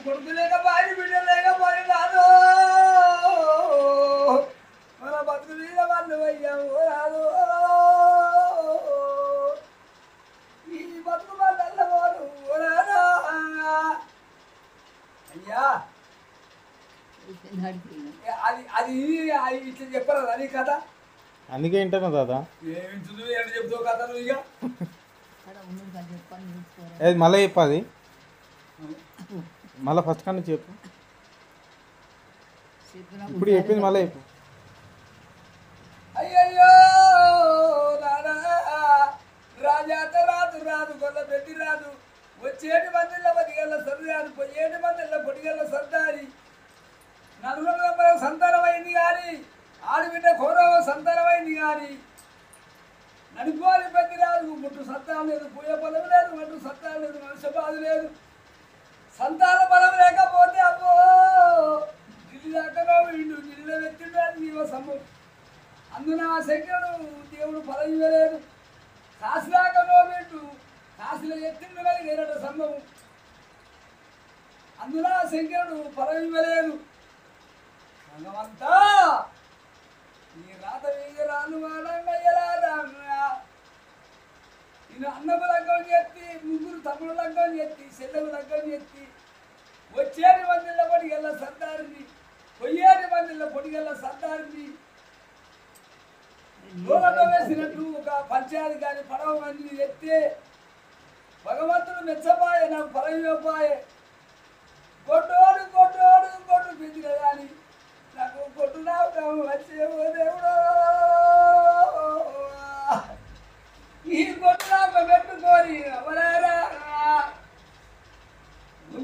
కొడుకు లేక భార్య బిడ్డ లేక పని కాదు మన బతుకు మీద వాళ్ళు అయ్యాము రాదు ఈ బతుకు వాళ్ళు అల్లవారు రాదా అయ్యా అది అది ఇట్లా చెప్పరా అది కథ అందుకే వింటాను దాదా ఏమించుదు ఏంటి చెప్తావు కథ నువ్వు ఇక మళ్ళీ చెప్పాది మళ్ళీ ఫస్ట్ కానీ చెప్పు ఇప్పుడు చెప్పింది మళ్ళీ చెప్పు అయ్యయ్యో రాజాత రాదు రాదు గొల్ల పెట్టి రాదు వచ్చేటి మందిలో 10 గల్ల సర్దారి పోయేటి మందిలో 10 గల్ల సర్దారి నలుగురు సంతానమైంది కానీ ఆడబిడ్డ కౌరవ సంతానమైంది కానీ నడిపోని పెద్ద రాదు ముట్టు సత్తా లేదు పూయ బలం లేదు మట్టు సత్తా లేదు మనుష్య బాధ లేదు సంతాన బలం లేకపోతే అబ్బో గిల్లి దాకా వీళ్ళు గిల్లిలో వ్యక్తిడు అది నీవ సమ్ము అందున ఆ శంకరుడు దేవుడు ఫలం ఇవ్వలేదు కాశీలాగా నోబెట్టు కాశీలో ఎత్తిండు కలిగి ఏరట సంభవం అందున ఆ శంకరుడు ఫలం ఇవ్వలేదు భగవంతా నీ రాత వీగరాను వాడంగయ్యలారా నేను అన్నపు లగ్గం ఎత్తి ముగ్గురు తమ్ముడు లగ్గం ఎత్తి చెల్లెలు లగ్గం ఎత్తి వచ్చేటి మందిలో 10 గల్ల సర్దారిని పొయ్యేటి మందిలో 10 గల్ల సర్దారిని లోకంలో వేసినట్టు ఒక పంచాయతీ కానీ పడవ మంది ఎత్తే భగవంతుడు మెచ్చపాయే నాకు ఫలం ఇవ్వపాయే కొట్టోడు కొట్టోడు కొట్టు పెంచిన కానీ నాకు కొట్టునావు వచ్చేవో దేవుడు ఈ కొట్టునాక పెట్టుకోని అవరారా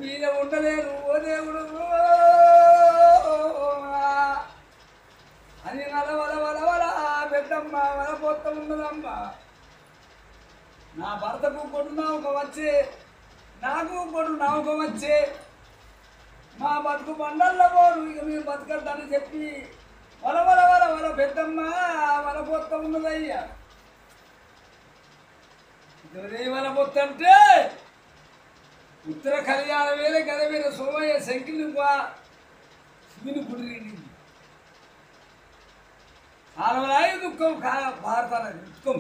మీద ఉండలేరు ఓ దేవుడు అని వల పెద్దమ్మ వల పొత్త ఉన్నదమ్మ నా భర్తకు కొట్టునాక వచ్చే నాకు కొట్టునాక వచ్చే మా బతుకు బండల్లో పోరు ఇక మీరు బతకద్దని చెప్పి వల పెద్దమ్మ వల పొత్త ఉన్నదయ్యా వల పొత్త అంటే ఉత్తర కళ్యాణ వేల గద మీద సోమయ్య శంకిని శివుని కుడిరింది కాలువలాయి దుఃఖం పారుతానని ఉత్కం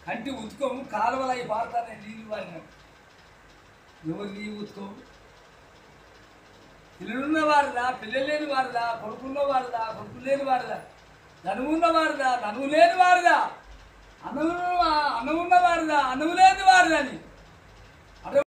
కంటి ఉత్కం కాలువలాయి పారుతానని నీళ్ళు వారిన ఎవరు నీ ఉత్కం పిల్లలున్న వారిదా పిల్లలు లేని వారిదా కొడుకున్న వారిదా కొడుకు లేని వారిదా ధనమున్న వారిదా ధనువు లేని వారిదా అన్నమున్న వారిదా అన్నము లేని వారిదని